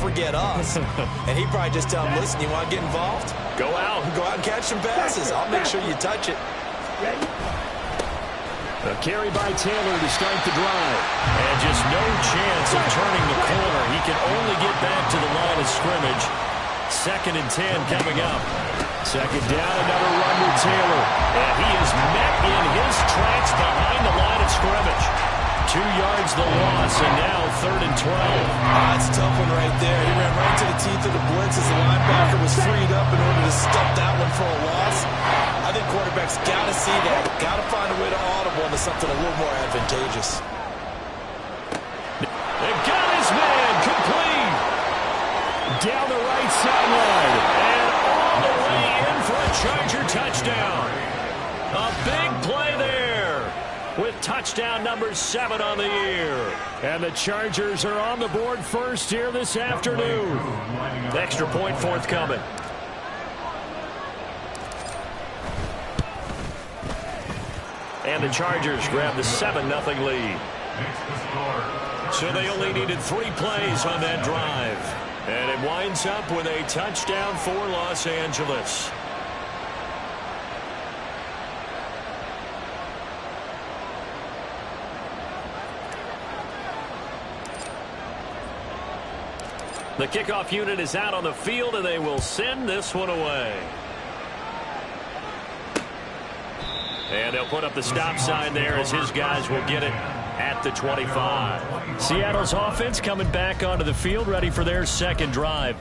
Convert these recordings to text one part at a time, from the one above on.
forget us. And he probably just tell him, listen, you want to get involved? Go out and catch some passes. I'll make sure you touch it. A carry by Taylor to start the drive. And just no chance of turning the corner. He can only get back to the line of scrimmage. 2nd and 10 coming up. 2nd down, another run with Taylor. And he is met in his tracks behind the line of scrimmage. 2 yards the loss, and now 3rd and 12. That's a tough one right there. He ran right to the teeth of the blitz as the linebacker was freed up in order to stuff that one for a loss. I think quarterbacks got to see that. Got to find a way to audible into something a little more advantageous. They got his man complete. Down the right sideline. And all the way in for a Charger touchdown. A big play there, with touchdown number 7 on the year. And the Chargers are on the board first here this afternoon. Extra point forthcoming. And the Chargers grab the 7-0 lead. So they only needed 3 plays on that drive. And it winds up with a touchdown for Los Angeles. The kickoff unit is out on the field, and they will send this one away. And they'll put up the stop sign there as his guys will get it at the 25. Seattle's offense coming back onto the field, ready for their 2nd drive.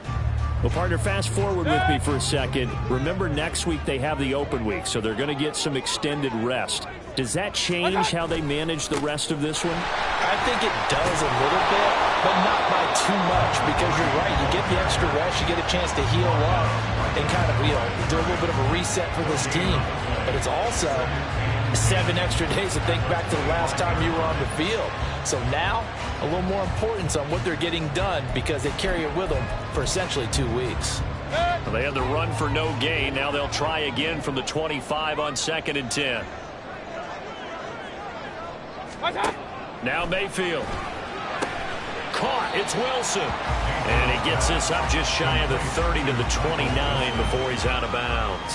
Well, partner, fast forward with me for a second. Remember, next week they have the open week, so they're going to get some extended rest. Does that change how they manage the rest of this one? I think it does a little bit, but not by too much, because you're right. You get the extra rest, you get a chance to heal up and kind of, do a little bit of a reset for this team. But it's also 7 extra days to think back to the last time you were on the field. So now, a little more importance on what they're getting done, because they carry it with them for essentially 2 weeks. Well, they had the run for no gain. Now they'll try again from the 25 on 2nd and 10. Now Mayfield. Caught. It's Wilson. And he gets this up just shy of the 30 to the 29 before he's out of bounds.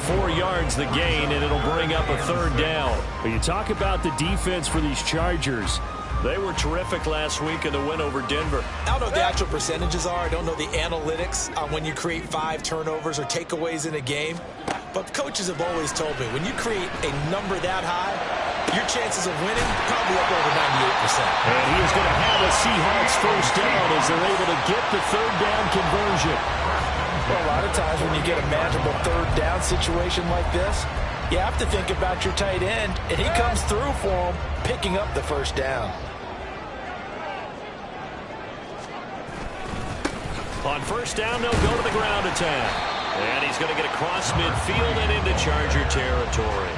4 yards the gain, and it'll bring up a 3rd down. But you talk about the defense for these Chargers. They were terrific last week in the win over Denver. I don't know what the actual percentages are. I don't know the analytics on when you create 5 turnovers or takeaways in a game. But coaches have always told me, when you create a number that high, your chances of winning probably up over 98%. And he is going to have a Seahawks 1st down as they're able to get the 3rd down conversion. Well, a lot of times when you get a manageable 3rd down situation like this, you have to think about your tight end, and he comes through for him, picking up the 1st down. On 1st down, they'll go to the ground attack. And he's going to get across midfield and into Charger territory.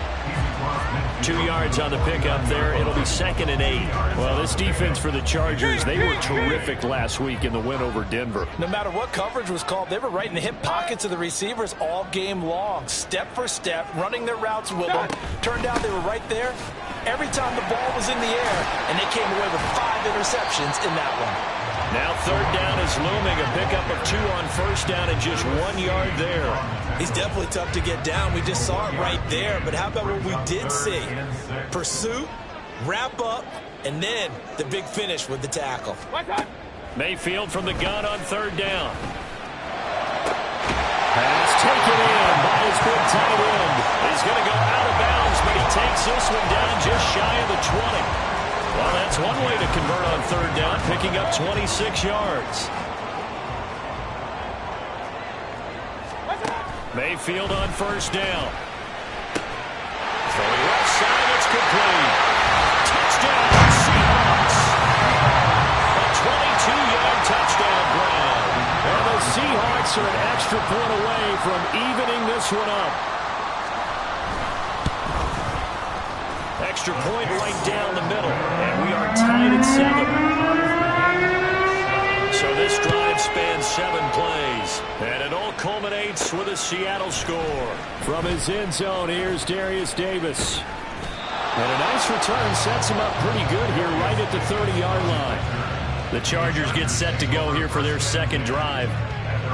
2 yards on the pickup there. It'll be 2nd and 8. Well, this defense for the Chargers, they were terrific last week in the win over Denver. No matter what coverage was called, they were right in the hip pockets of the receivers all game long, step for step, running their routes with them. Turned out they were right there every time the ball was in the air, and they came away with 5 interceptions in that one. Now 3rd down is looming, a pickup of 2 on 1st down and just 1 yard there. He's definitely tough to get down. We just saw it right there. But how about what we did see? Pursuit, wrap up, and then the big finish with the tackle. Mayfield from the gun on 3rd down. Pass taken in by his big tight end. He's going to go out of bounds, but he takes this one down just shy of the 20. Well, that's one way to convert on 3rd down, picking up 26 yards. Mayfield on 1st down. Throwing left side, it's complete. Touchdown, Seahawks. A 22-yard touchdown grab. And the Seahawks are an extra point away from evening this one up. Extra point right down the middle, and we are tied at 7. So this drive spans 7 plays, and it all culminates with a Seattle score. From his end zone, here's Darius Davis. And a nice return sets him up pretty good here right at the 30-yard line. The Chargers get set to go here for their second drive.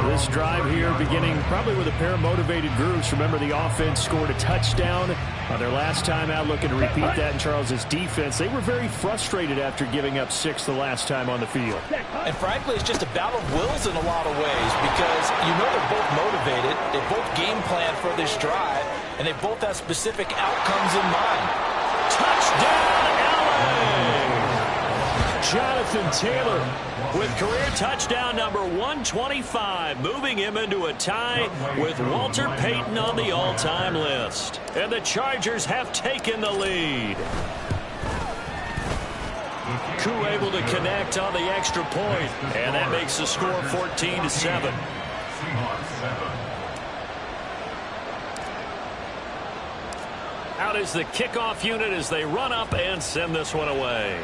This drive here beginning probably with a pair of motivated groups. Remember, the offense scored a touchdown on their last time out, looking to repeat that in Charles's defense. They were very frustrated after giving up 6 the last time on the field. And frankly, it's just a battle of wills in a lot of ways because you know they're both motivated. They both game plan for this drive, and they both have specific outcomes in mind. Touchdown, LA! Jonathan Taylor with career touchdown number 125, moving him into a tie with Walter Payton on the all-time list. And the Chargers have taken the lead. Koo able to connect on the extra point, and that makes the score 14-7. Out is the kickoff unit as they run up and send this one away.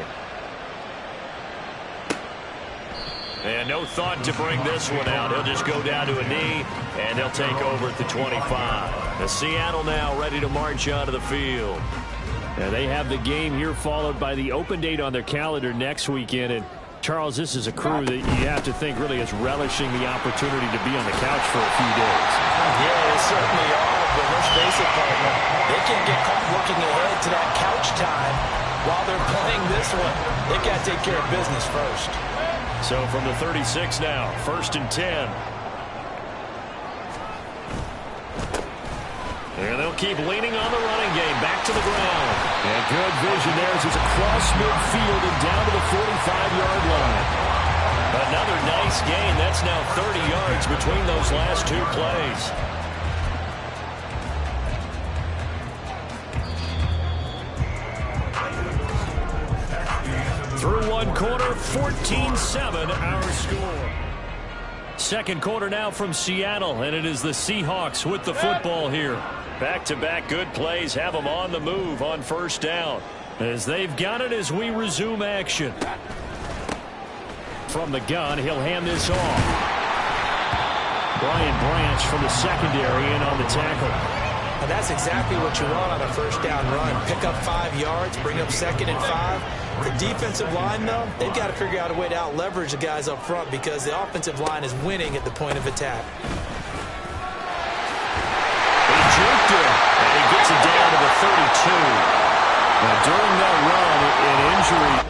And no thought to bring this one out. He'll just go down to a knee, and he'll take over at the 25. The Seattle now ready to march onto the field. And they have the game here followed by the open date on their calendar next weekend. And, Charles, this is a crew that you have to think really is relishing the opportunity to be on the couch for a few days. Yeah, they certainly are, but let's face it, partner. They can't get caught looking ahead to that couch time while they're playing this one. They've got to take care of business first. So from the 36 now, 1st and 10. And they'll keep leaning on the running game. Back to the ground. And good vision there as he's across midfield and down to the 45-yard line. Another nice gain. That's now 30 yards between those last 2 plays. Through one quarter, 14-7 our score. Second quarter now from Seattle, and it is the Seahawks with the football here. Back-to-back good plays have them on the move on first down. As they've got it as we resume action. From the gun, he'll hand this off. Brian Branch from the secondary in on the tackle. And that's exactly what you want on a first down run. Pick up 5 yards, bring up 2nd and 5. The defensive line, though, they've got to figure out a way to out-leverage the guys up front because the offensive line is winning at the point of attack. He juked it, and he gets it down to the 32. Now, during that run, an injury.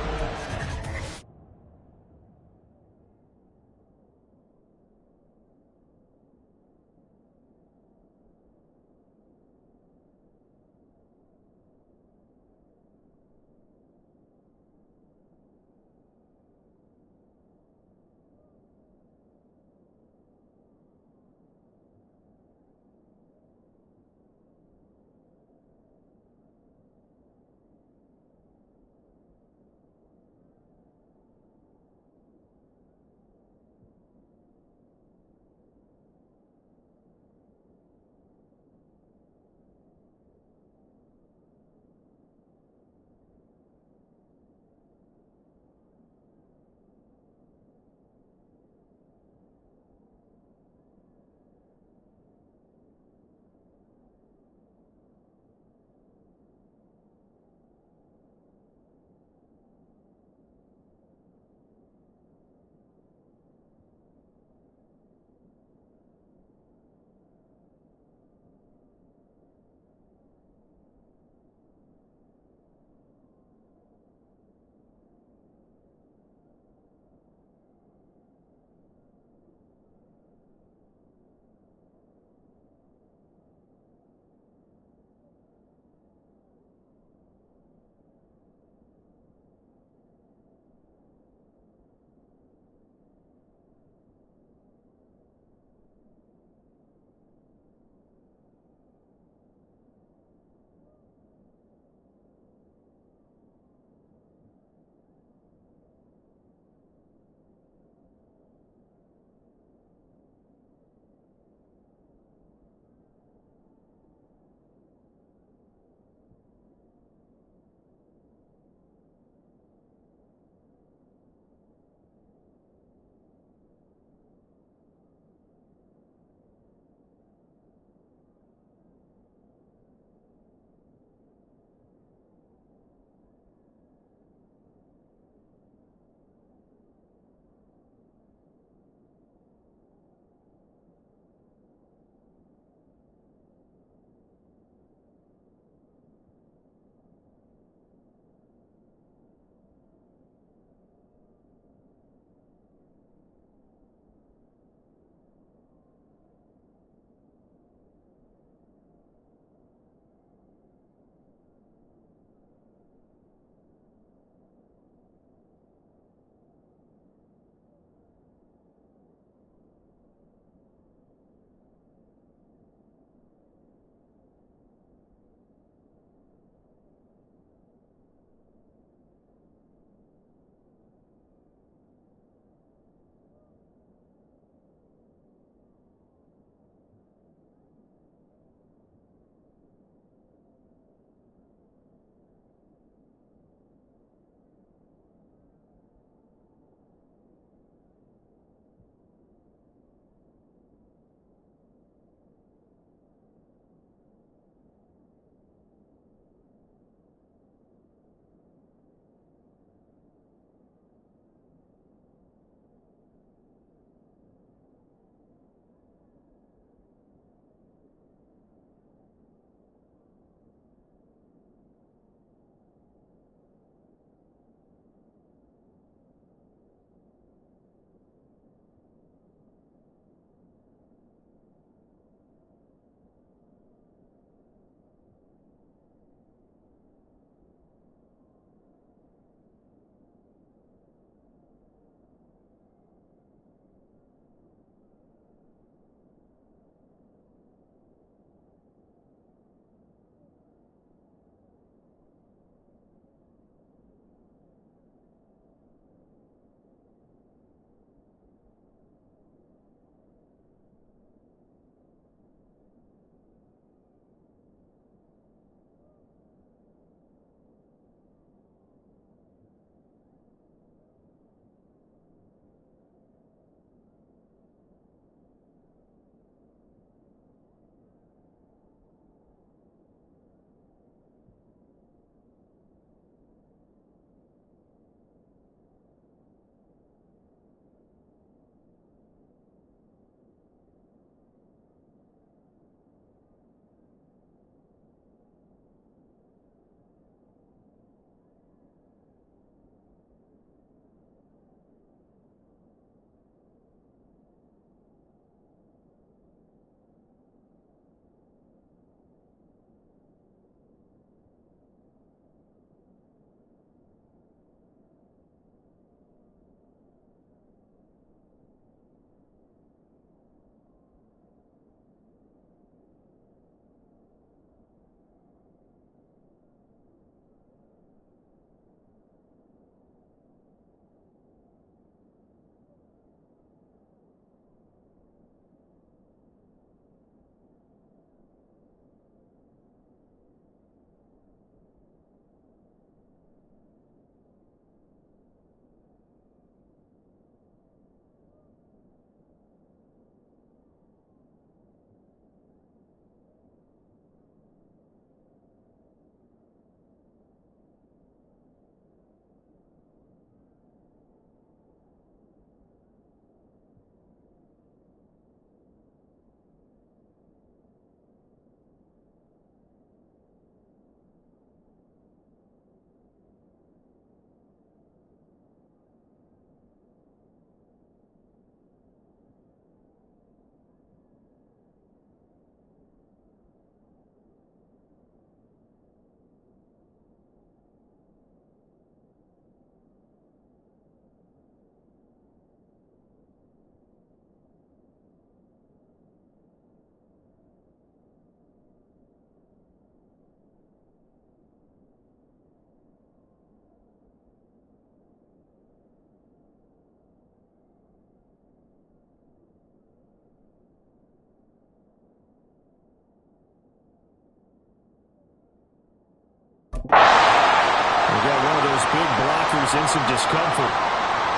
He's in some discomfort.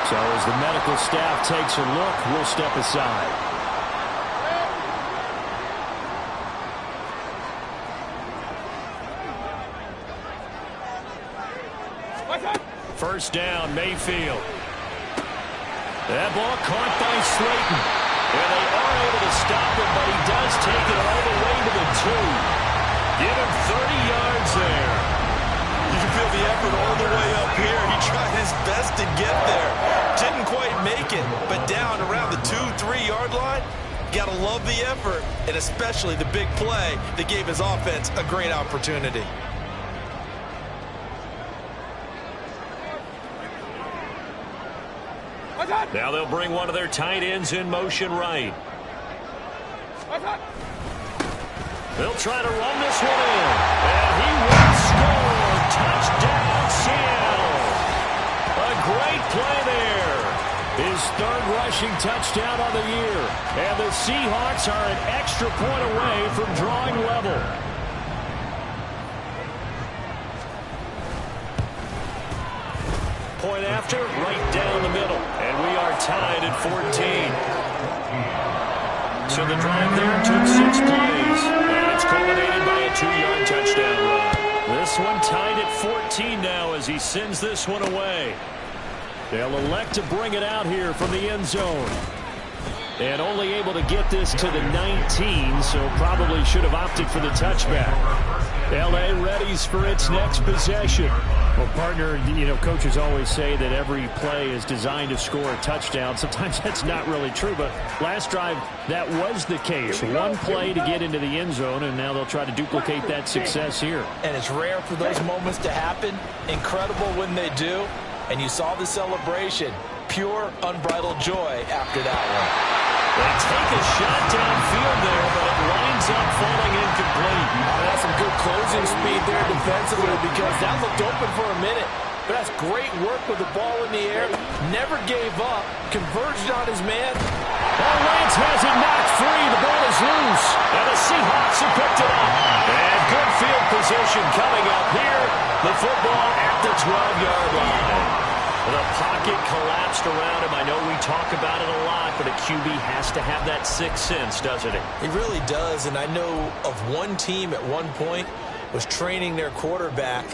So as the medical staff takes a look, we'll step aside. First down, Mayfield. That ball caught by Slayton. And they are able to stop him, but he does take it all the way to the 2. Give him 30 yards there. You can feel the effort all the way up here. He tried his best to get there. Didn't quite make it, but down around the 2-3 yard line, got to love the effort, and especially the big play that gave his offense a great opportunity. Now they'll bring one of their tight ends in motion right. They'll try to run this one in. And he will score. Touchdown, Seattle. A great play there. His third rushing touchdown on the year. And the Seahawks are an extra point away from drawing level. Point after, right down the middle. And we are tied at 14. So the drive there took 6 plays. And it's culminated by a 2-yard touchdown run. This one tied at 14 now as he sends this one away. They'll elect to bring it out here from the end zone. And only able to get this to the 19, so probably should have opted for the touchback. L.A. readies for its next possession. Well, partner, you know, coaches always say that every play is designed to score a touchdown. Sometimes that's not really true, but last drive, that was the case. One play to get into the end zone, and now they'll try to duplicate that success here. And it's rare for those moments to happen. Incredible when they do. And you saw the celebration. Pure, unbridled joy after that one. They take a shot downfield there, but it winds up falling incomplete. That's some good closing speed there defensively because that looked open for a minute. But that's great work with the ball in the air. Never gave up. Converged on his man. Oh, Lance has it knocked free. The ball is loose. And the Seahawks have picked it up. And good field position coming up here. The football at the 12-yard line. The pocket collapsed around him. I know we talk about it a lot, but a QB has to have that sixth sense, doesn't it? It really does, and I know of one team at one point was training their quarterback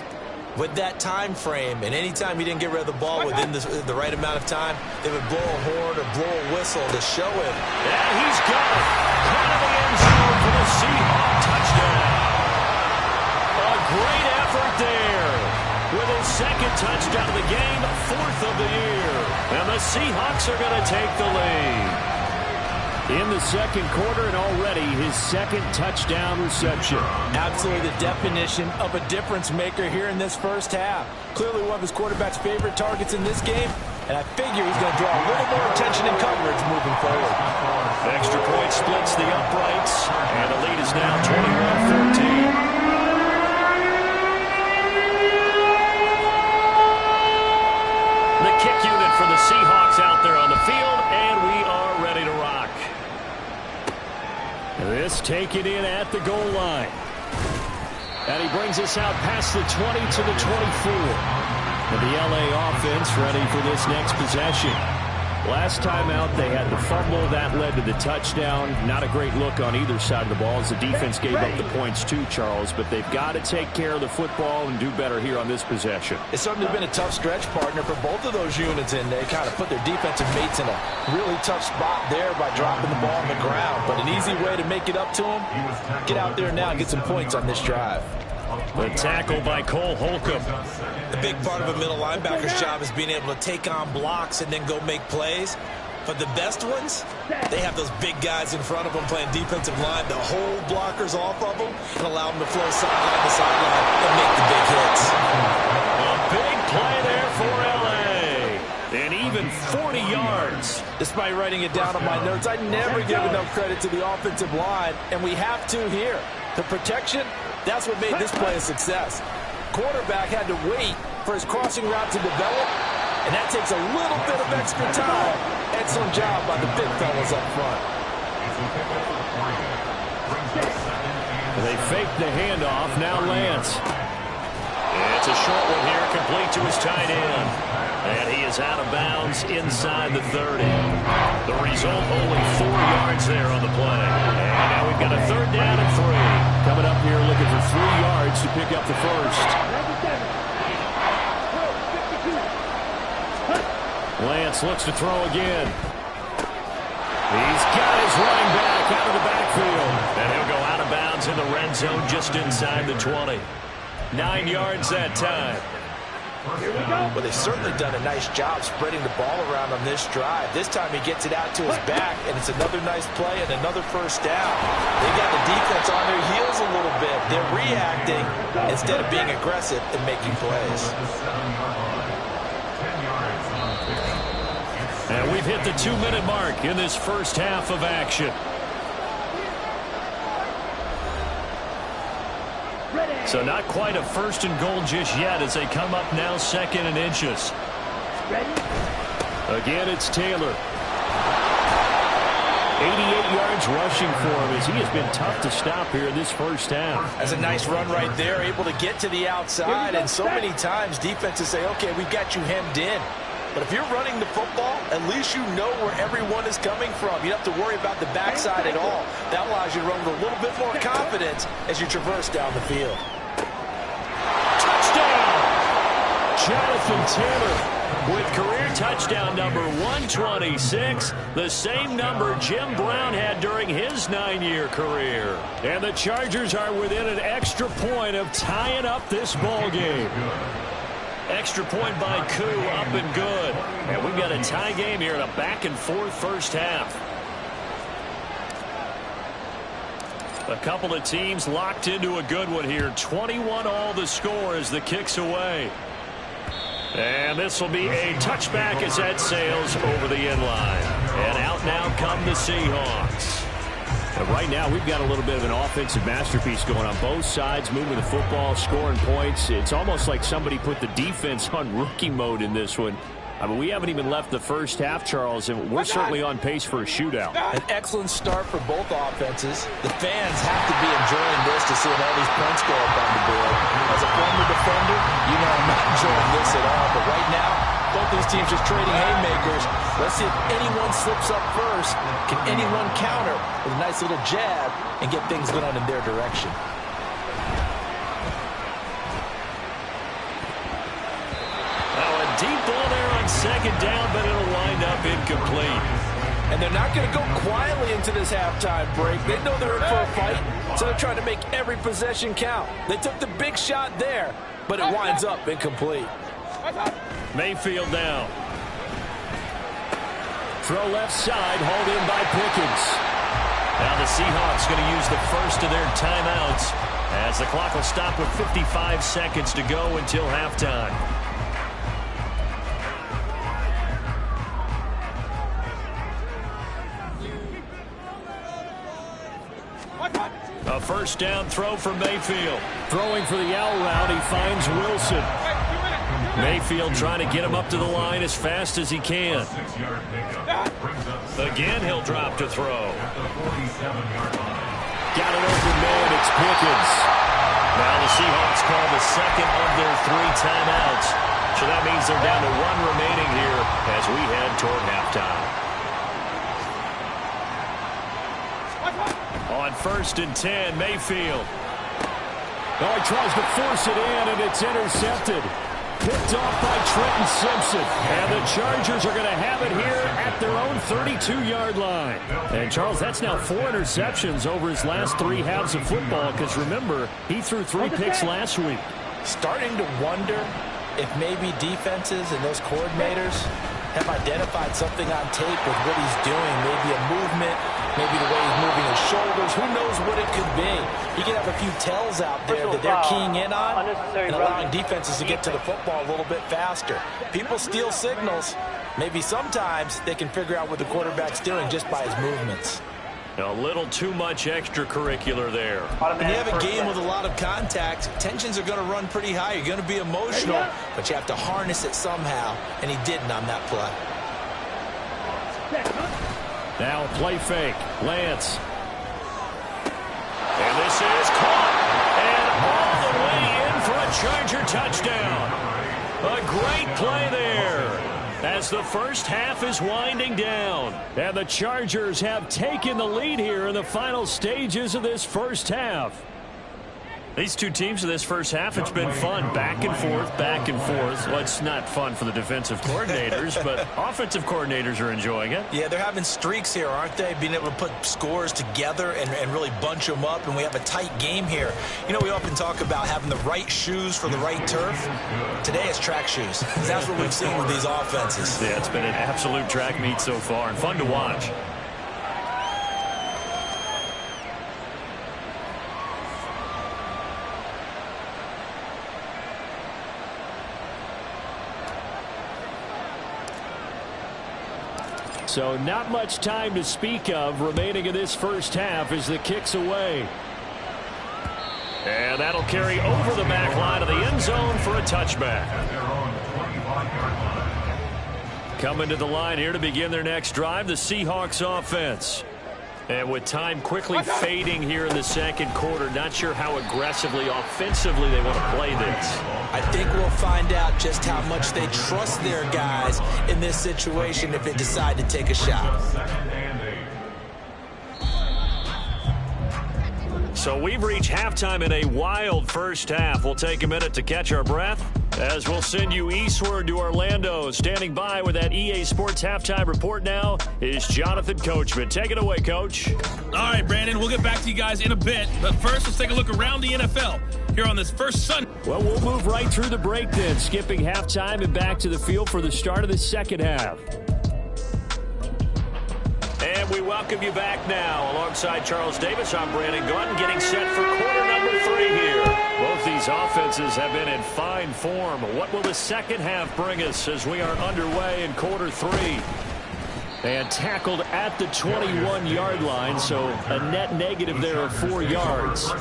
with that time frame, and anytime he didn't get rid of the ball within the right amount of time, they would blow a horn or blow a whistle to show him. And he's got it. Out of the end zone for the Seahawks touchdown. A great effort there. With his second touchdown of the game, 4th of the year. And the Seahawks are going to take the lead. In the second quarter and already his second touchdown reception. Absolutely the definition of a difference maker here in this first half. Clearly one of his quarterback's favorite targets in this game. And I figure he's going to draw a little more attention and coverage moving forward. Extra point splits the uprights. And the lead is now 21-14. Kick unit for the Seahawks out there on the field, and we are ready to rock. This taken in at the goal line. And he brings us out past the 20 to the 24. And the LA offense ready for this next possession. Last time out, they had the fumble. That led to the touchdown. Not a great look on either side of the ball as the defense gave up the points too, Charles. But they've got to take care of the football and do better here on this possession. It's certainly been a tough stretch, partner, for both of those units, and they kind of put their defensive mates in a really tough spot there by dropping the ball on the ground. But an easy way to make it up to them, get out there now and get some points on this drive. The tackle by Cole Holcomb. The big part of a middle linebacker's job is being able to take on blocks and then go make plays. But the best ones, they have those big guys in front of them playing defensive line to hold blockers off of them and allow them to flow sideline to sideline and make the big hits. A big play there for L.A. And even 40 yards. Despite writing it down on my notes, I never give enough credit to the offensive line, and we have to here. The protection, that's what made this play a success. Quarterback had to wait for his crossing route to develop, and that takes a little bit of extra time. Excellent job by the big fellas up front. They fake the handoff. Now Lance. It's a short one here, complete to his tight end. And he is out of bounds inside the 30. The result, only 4 yards there on the play. And now we've got a 3rd down and 3. Coming up here looking for 3 yards to pick up the first. Lance looks to throw again. He's got his running back out of the backfield. And he'll go out of bounds in the red zone just inside the 20. 9 yards that time. Well, they've certainly done a nice job spreading the ball around on this drive. This time he gets it out to his back, and it's another nice play and another first down. They got the defense on their heels a little bit. They're reacting instead of being aggressive and making plays. And we've hit the 2-minute mark in this first half of action. So not quite a 1st and goal just yet as they come up now 2nd and inches. Again, it's Taylor. 88 yards rushing for him as he has been tough to stop here in this first half. That's a nice run right there, able to get to the outside. And so many times defenses say, okay, we've got you hemmed in. But if you're running the football, at least you know where everyone is coming from. You don't have to worry about the backside at all. That allows you to run with a little bit more confidence as you traverse down the field. Touchdown! Jonathan Taylor with career touchdown number 126, the same number Jim Brown had during his 9-year career. And the Chargers are within an extra point of tying up this ball game. Extra point by Koo, up and good. And we've got a tie game here in a back-and-forth first half. A couple of teams locked into a good one here. 21 all the score as the kick's away. And this will be a touchback as that sails over the end line. And out now come the Seahawks. But right now, we've got a little bit of an offensive masterpiece going on both sides, moving the football, scoring points. It's almost like somebody put the defense on rookie mode in this one. I mean, we haven't even left the first half, Charles, and we're certainly on pace for a shootout. An excellent start for both offenses. The fans have to be enjoying this to see all these points go up on the board. As a former defender, you know I'm not enjoying this at all. But right now, both these teams just trading haymakers. Let's see if anyone slips up first. Can anyone counter with a nice little jab and get things going in their direction? Deep ball there on 2nd down, but it'll wind up incomplete. And they're not going to go quietly into this halftime break. They know they're in for a fight, so they're trying to make every possession count. They took the big shot there, but it winds up incomplete. Mayfield now. Throw left side, hauled in by Pickens. Now the Seahawks going to use the first of their timeouts as the clock will stop with 55 seconds to go until halftime. A first down throw for Mayfield. Throwing for the out route, he finds Wilson. Mayfield trying to get him up to the line as fast as he can. Again, he'll drop to throw. Got an open man, it's Pickens. Now the Seahawks call the second of their 3 timeouts. So that means they're down to 1 remaining here as we head toward halftime. On 1st and 10, Mayfield. Oh, he tries to force it in, and it's intercepted. Picked off by Trenton Simpson. And the Chargers are going to have it here at their own 32-yard line. And, Charles, that's now 4 interceptions over his last 3 halves of football, because, remember, he threw 3 picks last week. Starting to wonder if maybe defenses and those coordinators have identified something on tape with what he's doing. Maybe a movement, maybe the way he's moving his shoulders. Who knows what it could be? He could have a few tells out there that they're keying in on and allowing defenses to get to the football a little bit faster. People steal signals. Maybe sometimes they can figure out what the quarterback's doing just by his movements. A little too much extracurricular there. When you have a game with a lot of contact, tensions are going to run pretty high. You're going to be emotional, but you have to harness it somehow, and he didn't on that play. Now play fake. Lance. And this is caught. And all the way in for a Charger touchdown. A great play there as the first half is winding down. And the Chargers have taken the lead here in the final stages of this first half. These two teams in this first half, it's been fun. Back and forth, back and forth. Well, it's not fun for the defensive coordinators, but offensive coordinators are enjoying it. Yeah, they're having streaks here, aren't they? Being able to put scores together and really bunch them up, and we have a tight game here. You know, we often talk about having the right shoes for the right turf. Today it's track shoes. That's what we've seen with these offenses. Yeah, it's been an absolute track meet so far and fun to watch. So not much time to speak of remaining in this first half as the kick's away. And that'll carry over the back line of the end zone for a touchback. Coming to the line here to begin their next drive, the Seahawks offense. And with time quickly fading here in the second quarter, not sure how aggressively, offensively they want to play this. I think we'll find out just how much they trust their guys in this situation if they decide to take a shot. So we've reached halftime in a wild first half. We'll take a minute to catch our breath as we'll send you eastward to Orlando. Standing by with that EA Sports halftime report now is Jonathan Coachman. Take it away, Coach. All right, Brandon, we'll get back to you guys in a bit. But first, let's take a look around the NFL here on this first Sunday. Well, we'll move right through the break then, skipping halftime and back to the field for the start of the second half. And we welcome you back now. Alongside Charles Davis, I'm Brandon Gaudin, getting set for quarter number 3 here. Both these offenses have been in fine form. What will the second half bring us as we are underway in quarter 3? And tackled at the 21-yard line, so a net negative there of 4 yards.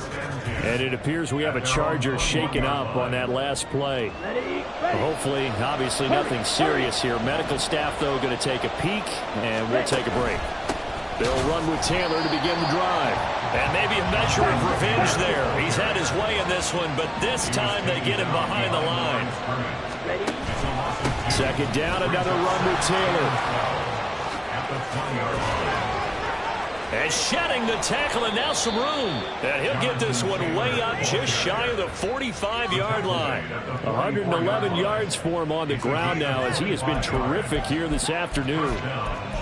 And it appears we have a Charger shaken up on that last play. Hopefully, obviously, nothing serious here. Medical staff, though, going to take a peek, and we'll take a break. They'll run with Taylor to begin the drive. And maybe a measure of revenge there. He's had his way in this one, but this time they get him behind the line. Second down, another run with Taylor. And shedding the tackle, and now some room. And he'll get this one way up just shy of the 45-yard line. 111 yards for him on the ground now as he has been terrific here this afternoon.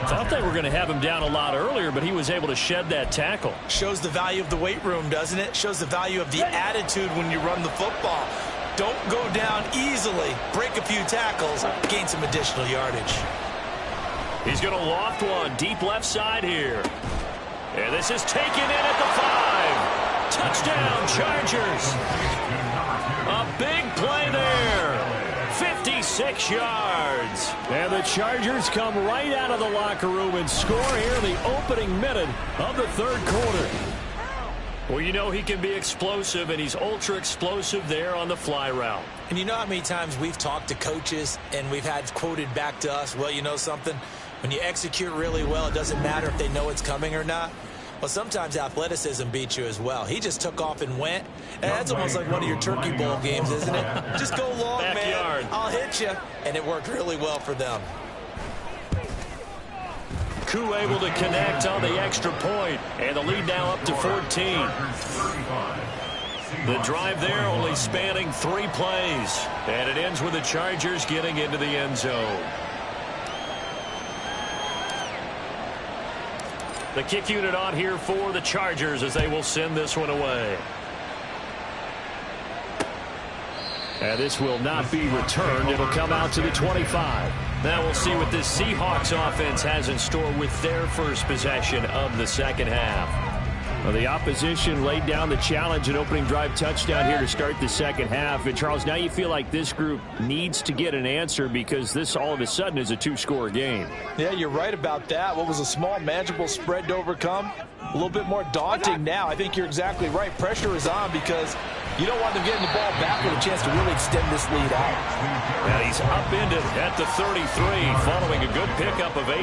Thought they were going to have him down a lot earlier, but he was able to shed that tackle. Shows the value of the weight room, doesn't it? Shows the value of the attitude when you run the football. Don't go down easily. Break a few tackles, gain some additional yardage. He's going to loft one deep left side here. And this is taken in at the 5. Touchdown, Chargers. A big play there. 56 yards. And the Chargers come right out of the locker room and score here in the opening minute of the third quarter. Well, you know he can be explosive, and he's ultra explosive there on the fly route. And you know how many times we've talked to coaches and we've had quoted back to us, well, you know something? When you execute really well, it doesn't matter if they know it's coming or not. Well, sometimes athleticism beats you as well. He just took off and went. And that's almost like one of your Turkey Bowl games, isn't it? Just go long, Backyard. man. I'll hit you. And it worked really well for them. Koo able to connect on the extra point, and the lead now up to 14. The drive there only spanning 3 plays, and it ends with the Chargers getting into the end zone. The kick unit on here for the Chargers as they will send this one away. And this will not be returned. It'll come out to the 25. Now we'll see what this Seahawks offense has in store with their first possession of the second half. Well, the opposition laid down the challenge, an opening drive touchdown here to start the second half. And, Charles, now you feel like this group needs to get an answer because this all of a sudden is a 2-score game. Yeah, you're right about that. What was a small, manageable spread to overcome? A little bit more daunting now. I think you're exactly right. Pressure is on because you don't want them getting the ball back with a chance to really extend this lead out. And he's upended at the 33 following a good pickup of 8.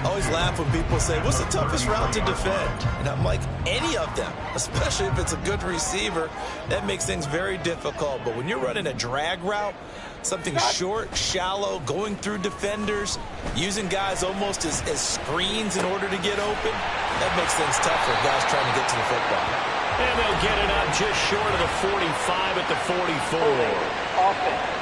always laugh when people say, what's the toughest route to defend? And I'm like, any of them, especially if it's a good receiver. That makes things very difficult. But when you're running a drag route, something short, shallow, going through defenders, using guys almost as screens in order to get open, that makes things tough for guys trying to get to the football. And they'll get it up just short of the 45 at the 44. Offense.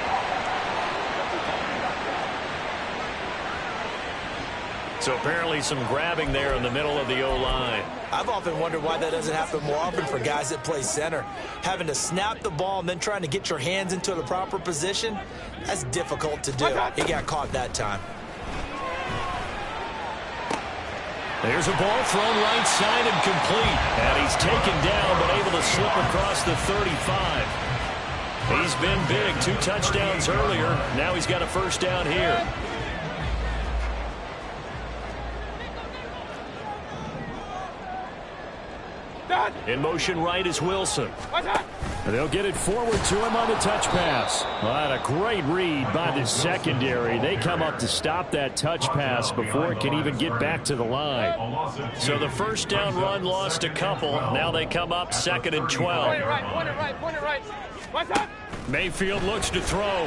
So apparently some grabbing there in the middle of the O-line. I've often wondered why that doesn't happen more often for guys that play center. Having to snap the ball and then trying to get your hands into the proper position, that's difficult to do. He got caught that time. There's a ball thrown right side and complete. And he's taken down but able to slip across the 35. He's been big. 2 touchdowns earlier. Now he's got a first down here. In motion right is Wilson. They'll get it forward to him on the touch pass. What a great read by the secondary. They come up to stop that touch pass before it can even get back to the line. So the first down run lost a couple. Now they come up 2nd and 12. Point it right. What's up? Mayfield looks to throw.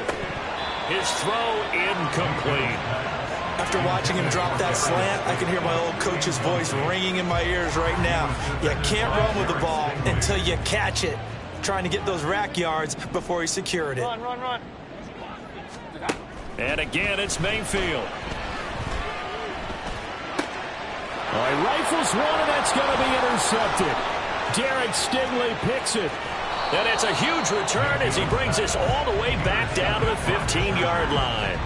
His throw incomplete. After watching him drop that slant, I can hear my old coach's voice ringing in my ears right now. You can't run with the ball until you catch it. Trying to get those rack yards before he secured it. Run. And again, it's Mayfield. He rifles one, and that's going to be intercepted. Derek Stingley picks it. And it's a huge return as he brings us all the way back down to the 15-yard line.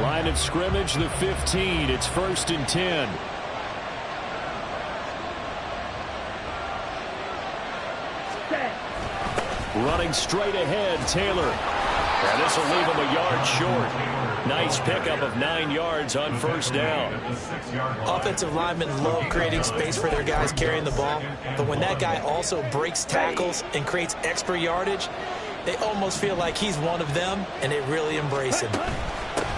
Line of scrimmage, the 15. It's 1st and 10. Running straight ahead, Taylor. And this will leave him a yard short. Nice pickup of 9 yards on first down. Offensive linemen love creating space for their guys carrying the ball, but when that guy also breaks tackles and creates extra yardage, they almost feel like he's one of them, and they really embrace him.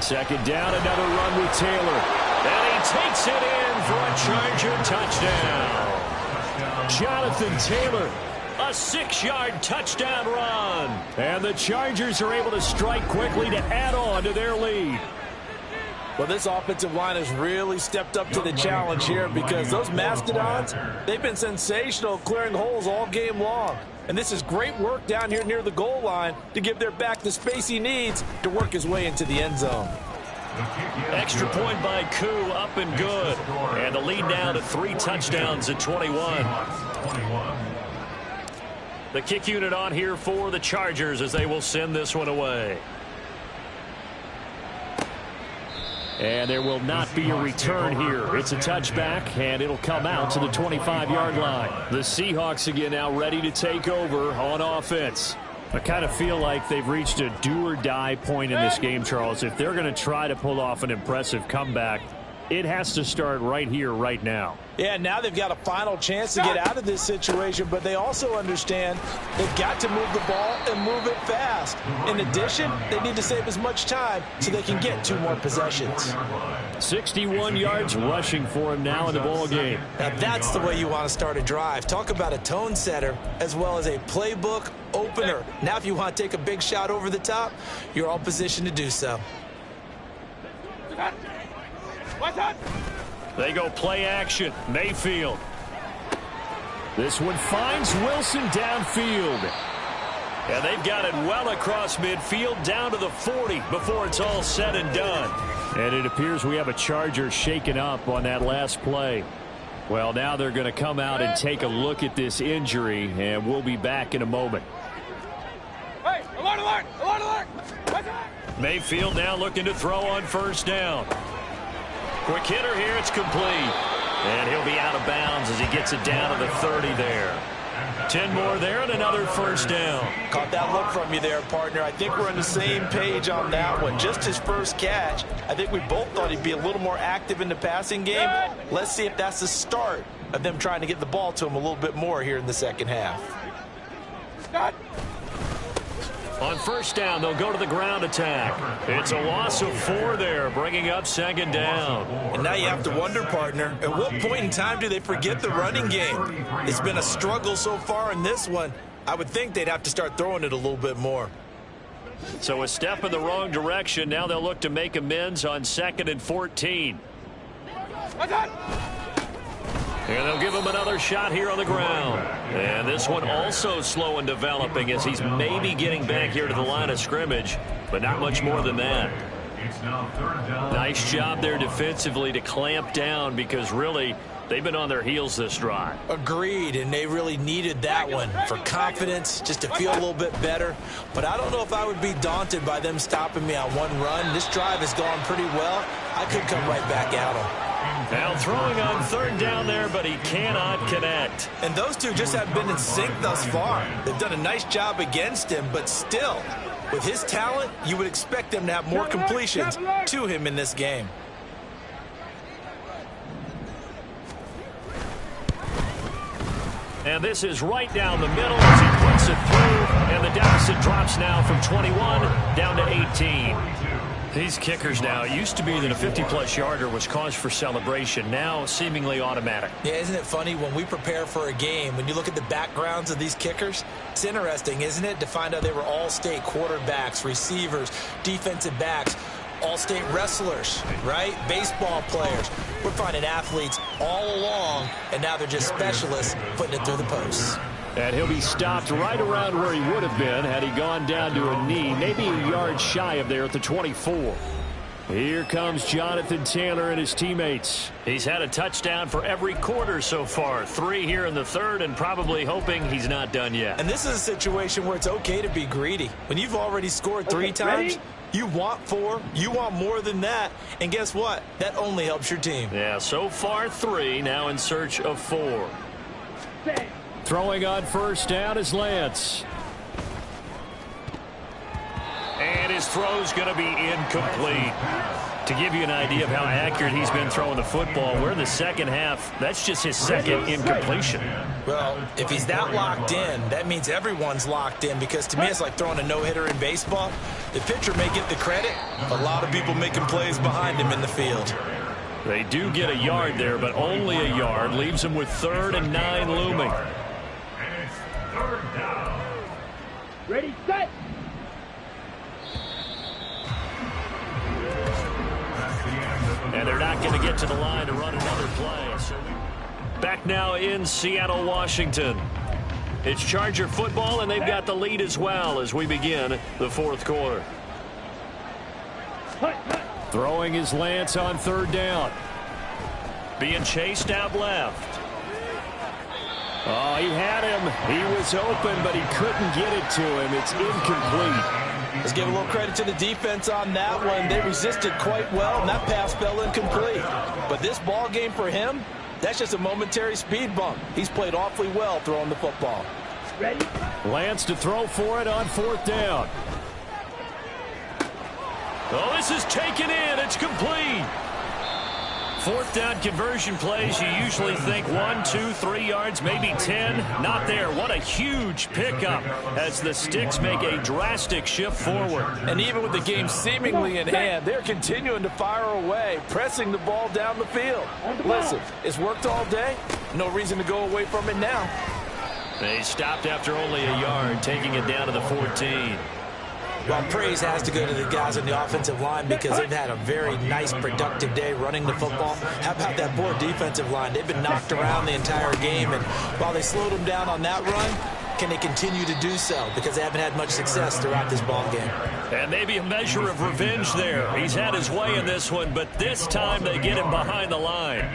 2nd down, another run with Taylor. And he takes it in for a Charger touchdown. Jonathan Taylor. A 6-yard touchdown run. And the Chargers are able to strike quickly to add on to their lead. Well, this offensive line has really stepped up to the challenge here because those Mastodons, they've been sensational clearing holes all game long. And this is great work down here near the goal line to give their back the space he needs to work his way into the end zone. Extra point by Koo, up and good. And the lead now to 3 touchdowns at 21. The kick unit on here for the Chargers as they will send this one away. And there will not be a return here. It's a touchback, and it'll come out to the 25-yard line. The Seahawks again now ready to take over on offense. I kind of feel like they've reached a do-or-die point in this game, Charles. If they're going to try to pull off an impressive comeback, it has to start right here, right now. Yeah, now they've got a final chance to get out of this situation, but they also understand they've got to move the ball and move it fast. In addition, they need to save as much time so they can get 2 more possessions. 61 yards rushing for him now in the ball game. Now that's the way you want to start a drive. Talk about a tone setter as well as a playbook opener. Now if you want to take a big shot over the top, you're all positioned to do so. They go play action. Mayfield. This one finds Wilson downfield. And they've got it well across midfield down to the 40 before it's all said and done. And it appears we have a Charger shaken up on that last play. Well, now they're going to come out and take a look at this injury, and we'll be back in a moment. Hey, alert! Mayfield now looking to throw on first down. Quick hitter here, it's complete. And he'll be out of bounds as he gets it down to the 30 there. 10 more there and another first down. Caught that look from you there, partner. I think we're on the same page on that one. Just his first catch. I think we both thought he'd be a little more active in the passing game. Let's see if that's the start of them trying to get the ball to him a little bit more here in the second half. On first down, they'll go to the ground attack. It's a loss of 4 there, bringing up second down. And now you have to wonder, partner, at what point in time do they forget the running game? It's been a struggle so far in this one. I would think they'd have to start throwing it a little bit more. So a step in the wrong direction. Now they'll look to make amends on 2nd and 14. And they'll give him another shot here on the ground. And this one also slow in developing as he's maybe getting back here to the line of scrimmage, but not much more than that. Nice job there defensively to clamp down because really they've been on their heels this drive. Agreed, and they really needed that one for confidence, just to feel a little bit better. But I don't know if I would be daunted by them stopping me on one run. This drive has gone pretty well. I could come right back at them. Now throwing on third down there, but he cannot connect. And those two just have been in sync thus far. They've done a nice job against him, but still, with his talent, you would expect them to have more completions to him in this game. And this is right down the middle as he puts it through, and the deficit drops now from 21 down to 18. These kickers now, it used to be that a 50-plus yarder was cause for celebration. Now seemingly automatic. Yeah, isn't it funny when we prepare for a game, when you look at the backgrounds of these kickers, it's interesting, isn't it, to find out they were all-state quarterbacks, receivers, defensive backs, all-state wrestlers, right? Baseball players. We're finding athletes all along, and now they're just specialists putting it through the posts. And he'll be stopped right around where he would have been had he gone down to a knee, maybe a yard shy of there at the 24. Here comes Jonathan Taylor and his teammates. He's had a touchdown for every quarter so far. 3 here in the third, and probably hoping he's not done yet. And this is a situation where it's okay to be greedy. When you've already scored 3 times, you want 4, you want more than that. And guess what? That only helps your team. Yeah, so far 3, now in search of 4. Throwing on first down is Lance. And his throw's going to be incomplete. To give you an idea of how accurate he's been throwing the football, we're in the second half. That's just his second incompletion. Well, if he's that locked in, that means everyone's locked in, because to me it's like throwing a no-hitter in baseball. The pitcher may get the credit. A lot of people making plays behind him in the field. They do get a yard there, but only a yard. Leaves them with 3rd and 9 looming. Ready, set. And they're not going to get to the line to run another play. So back now in Seattle, Washington. It's Charger football, and they've got the lead as well as we begin the 4th quarter. Throwing is Lance on 3rd down. Being chased out left. Oh, he had him. He was open, but he couldn't get it to him. It's incomplete. Let's give a little credit to the defense on that one. They resisted quite well, and that pass fell incomplete. But this ball game for him, that's just a momentary speed bump. He's played awfully well throwing the football. Ready? Lance to throw for it on 4th down. Oh, this is taken in. It's complete. 4th down conversion plays, you usually think 1, 2, 3 yards, maybe 10. Not there. What a huge pickup as the Sticks make a drastic shift forward. And even with the game seemingly in hand, they're continuing to fire away, pressing the ball down the field. Listen, it's worked all day. No reason to go away from it now. They stopped after only a yard, taking it down to the 14. Well, praise has to go to the guys on the offensive line because they've had a very nice, productive day running the football. How about that poor defensive line? They've been knocked around the entire game, and while they slowed them down on that run, can they continue to do so? Because they haven't had much success throughout this ball game. And maybe a measure of revenge there. He's had his way in this one, but this time they get him behind the line.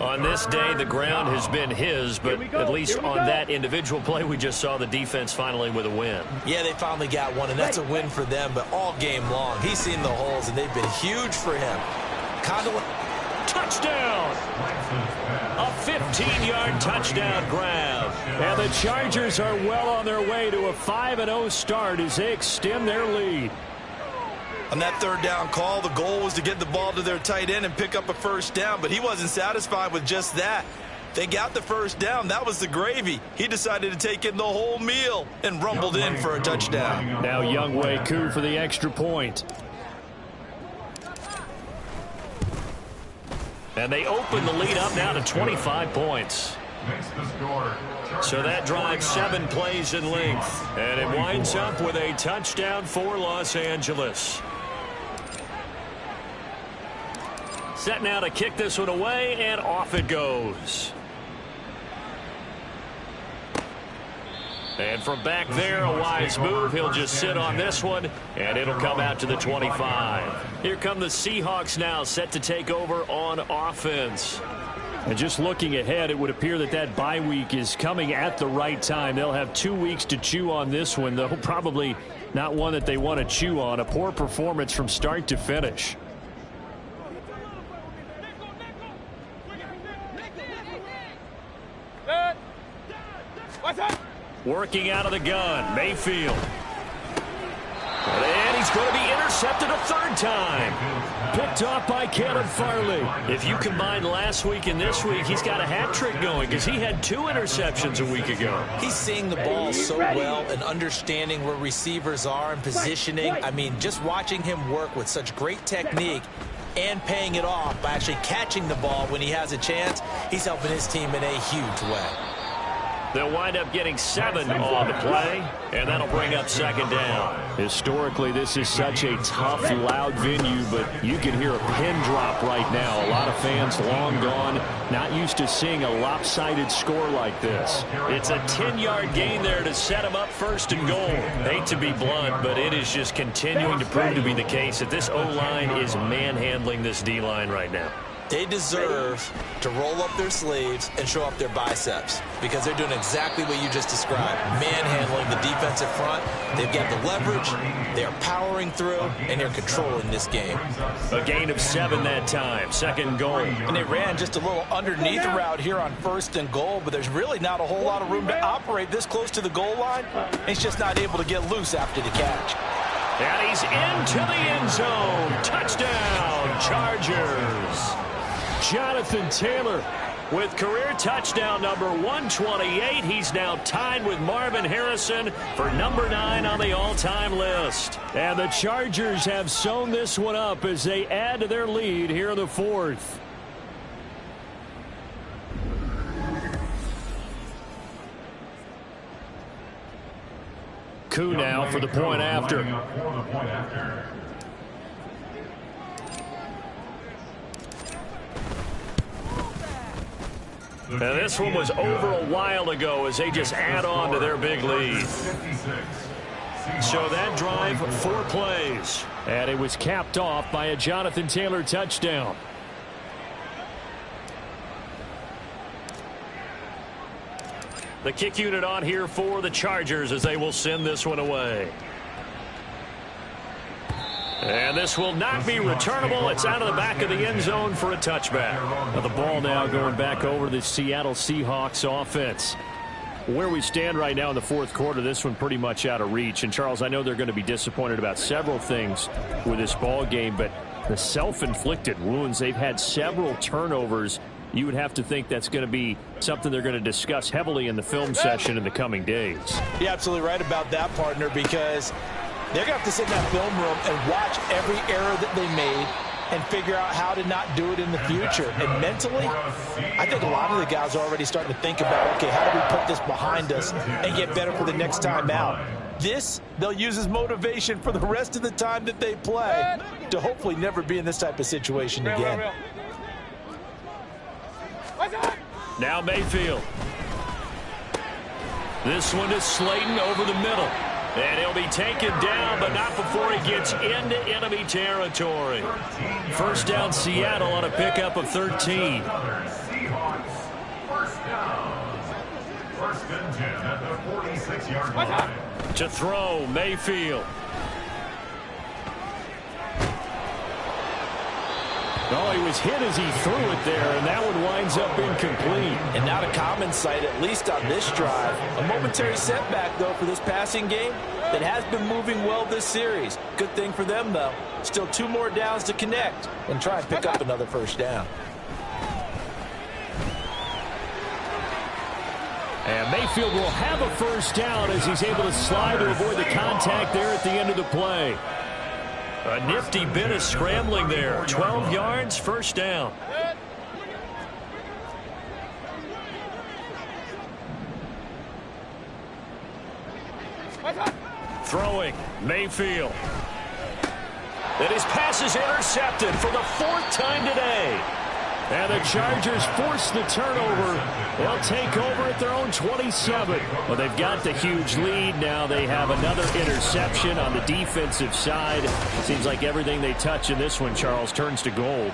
On this day, the ground has been his, but at least on that individual play, we just saw the defense finally with a win. Yeah, they finally got one, and that's a win for them, but all game long, he's seen the holes, and they've been huge for him. Touchdown! A 15-yard touchdown grab. And the Chargers are well on their way to a 5-0 start as they extend their lead. On that third down call, the goal was to get the ball to their tight end and pick up a first down, but he wasn't satisfied with just that. They got the first down. That was the gravy. He decided to take in the whole meal and rumbled in for a touchdown. Now Younghoe Koo for the extra point. And they open the lead up now to 25 points. So that drives 7 plays in length. And it winds up with a touchdown for Los Angeles. Set now to kick this one away, and off it goes. And from back there, a wise move. He'll just sit on this one, and it'll come out to the 25. Here come the Seahawks now, set to take over on offense. And just looking ahead, it would appear that that bye week is coming at the right time. They'll have 2 weeks to chew on this one, though probably not one that they want to chew on. A poor performance from start to finish. Working out of the gun, Mayfield. And he's going to be intercepted a third time. Picked off by Caleb Farley. If you combine last week and this week, he's got a hat trick going because he had 2 interceptions a week ago. He's seeing the ball so well and understanding where receivers are and positioning. I mean, just watching him work with such great technique and paying it off by actually catching the ball when he has a chance, he's helping his team in a huge way. They'll wind up getting 7 on the play, and that'll bring up second down. Historically, this is such a tough, loud venue, but you can hear a pin drop right now. A lot of fans long gone, not used to seeing a lopsided score like this. It's a 10-yard gain there to set them up first and goal. Hate to be blunt, but it is just continuing to prove to be the case that this O-line is manhandling this D-line right now. They deserve to roll up their sleeves and show up their biceps because they're doing exactly what you just described. Manhandling the defensive front. They've got the leverage. They're powering through, and they're controlling this game. A gain of 7 that time. Second and goal. And they ran just a little underneath the route here on first and goal, but there's really not a whole lot of room to operate this close to the goal line. He's just not able to get loose after the catch. And he's into the end zone. Touchdown, Chargers. Jonathan Taylor with career touchdown number 128. He's now tied with Marvin Harrison for number 9 on the all-time list. And the Chargers have sewn this one up as they add to their lead here in the 4th. Koo now for the point after. And this one was over a while ago as they just add on to their big lead. So that drive, 4 plays. And it was capped off by a Jonathan Taylor touchdown. The kick unit on here for the Chargers as they will send this one away. And this will not be returnable. It's out of the back of the end zone for a touchback. Now the ball now going back over the Seattle Seahawks offense. Where we stand right now in the 4th quarter, this one pretty much out of reach. And Charles, I know they're going to be disappointed about several things with this ball game, but the self-inflicted wounds, they've had several turnovers. You would have to think that's going to be something they're going to discuss heavily in the film session in the coming days. You're absolutely right about that, partner, because they're going to have to sit in that film room and watch every error that they made and figure out how to not do it in the future. And mentally, I think a lot of the guys are already starting to think about, okay, how do we put this behind us and get better for the next time out? This, they'll use as motivation for the rest of the time that they play to hopefully never be in this type of situation again. Now Mayfield. This one is Slayton over the middle. And he'll be taken down, but not before he gets into enemy territory. First down, Seattle on a pickup of 13. To throw, Mayfield. Oh, he was hit as he threw it there, and that one winds up incomplete. And not a common sight, at least on this drive. A momentary setback, though, for this passing game that has been moving well this series. Good thing for them, though. Still 2 more downs to connect and try and pick up another first down. And Mayfield will have a first down as he's able to slide to avoid the contact there at the end of the play. A nifty bit of scrambling there. 12 yards, first down. Throwing, Mayfield. And his pass is intercepted for the 4th time today. And the Chargers force the turnover. They'll take over at their own 27. Well, they've got the huge lead. Now they have another interception on the defensive side. Seems like everything they touch in this one, Charles, turns to gold.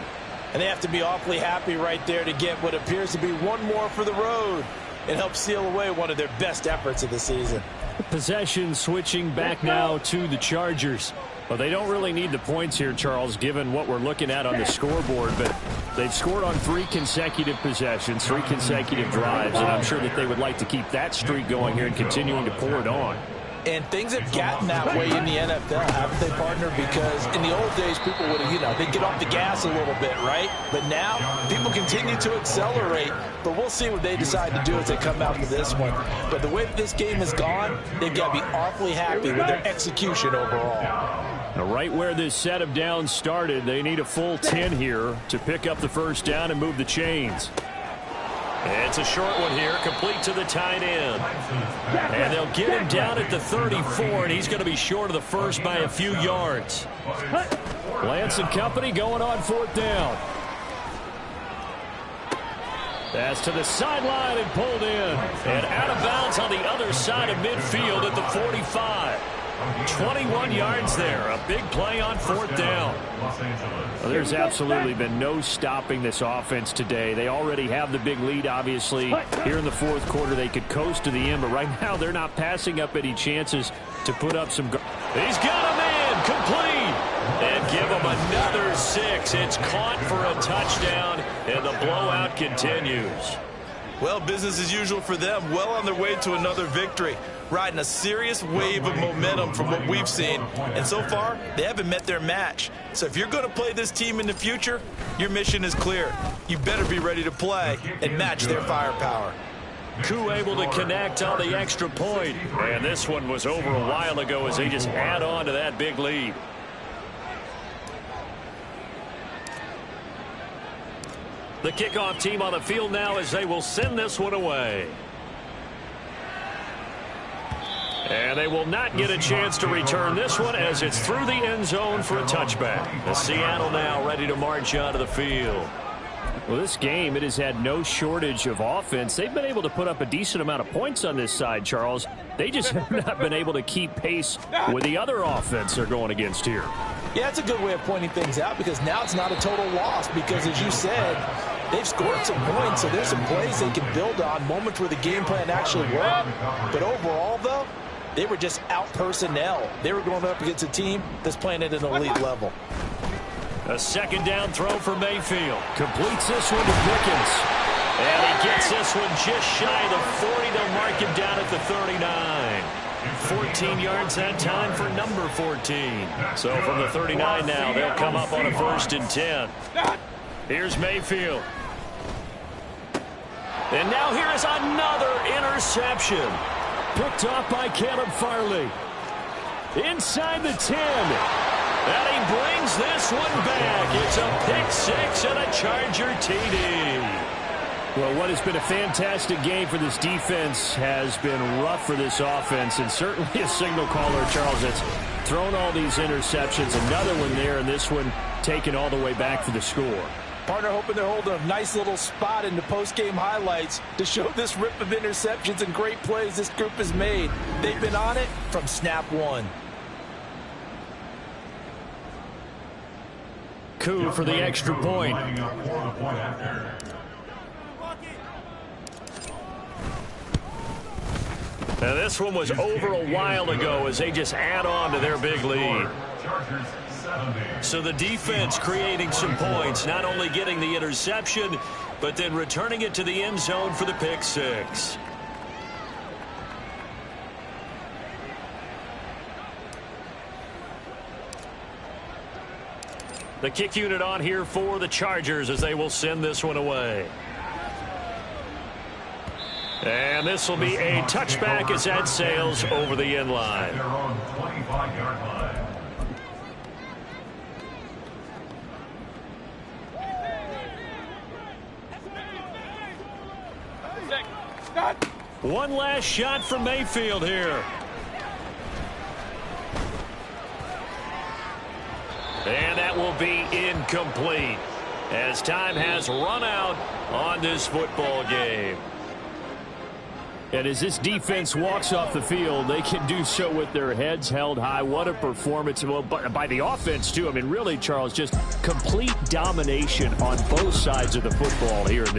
And they have to be awfully happy right there to get what appears to be one more for the road. It helps seal away one of their best efforts of the season. Possession switching back now to the Chargers. Well, they don't really need the points here, Charles, given what we're looking at on the scoreboard. But they've scored on 3 consecutive possessions, 3 consecutive drives. And I'm sure that they would like to keep that streak going here and continuing to pour it on. And things have gotten that way in the NFL, haven't they, partner? Because in the old days, people would have, they'd get off the gas a little bit, right? But now, people continue to accelerate. But we'll see what they decide to do as they come out for this one. But the way that this game has gone, they've got to be awfully happy with their execution overall. Now, right where this set of downs started, they need a full 10 here to pick up the first down and move the chains. It's a short one here, complete to the tight end. And they'll get him down at the 34, and he's going to be short of the first by a few yards. Lance and company going on 4th down. That's to the sideline and pulled in. And out of bounds on the other side of midfield at the 45. 21 yards there. A big play on 4th down. Well, there's absolutely been no stopping this offense today. They already have the big lead, obviously. Here in the 4th quarter, they could coast to the end, but right now they're not passing up any chances to put up some. He's got a man, complete. And give him another 6. It's caught for a touchdown, and the blowout continues. Well, business as usual for them. Well on their way to another victory. Riding a serious wave of momentum from what we've seen. And so far, they haven't met their match. So if you're going to play this team in the future, your mission is clear. You better be ready to play and match their firepower. Koo able to connect on the extra point. And this one was over a while ago as they just add on to that big lead. The kickoff team on the field now as they will send this one away. And they will not get a chance to return this one as it's through the end zone for a touchback. The Seattle now ready to march onto the field. Well, this game, it has had no shortage of offense. They've been able to put up a decent amount of points on this side, Charles. They just have not been able to keep pace with the other offense they're going against here. Yeah, it's a good way of pointing things out because now it's not a total loss because, as you said, they've scored some points, so there's some plays they can build on, moments where the game plan actually worked. But overall, though, they were just out personnel. They were going up against a team that's playing at an elite level. A 2nd down throw for Mayfield. Completes this one to Pickens. And he gets this one just shy of the 40. They'll mark him down at the 39. 14 yards that time for number 14. So from the 39 now, they'll come up on a 1st and 10. Here's Mayfield. And now here is another interception. Picked off by Caleb Farley. Inside the 10. And he brings this one back. It's a pick 6 and a Charger TD. Well, what has been a fantastic game for this defense has been rough for this offense, and certainly a signal caller, Charles, that's thrown all these interceptions. Another one there, and this one taken all the way back for the score. Partner hoping they're holding a nice little spot in the post-game highlights to show this rip of interceptions and great plays this group has made. They've been on it from snap 1. Koo for the extra point. Now this one was over a while ago as they just add on to their big lead. So the defense creating some points, not only getting the interception, but then returning it to the end zone for the pick six. The kick unit on here for the Chargers as they will send this one away. And this will be a touchback as that sails over the end line. One last shot from Mayfield here. And that will be incomplete as time has run out on this football game. And as this defense walks off the field, they can do so with their heads held high. What a performance. Well, by the offense, too. I mean, really, Charles, just complete domination on both sides of the football here in this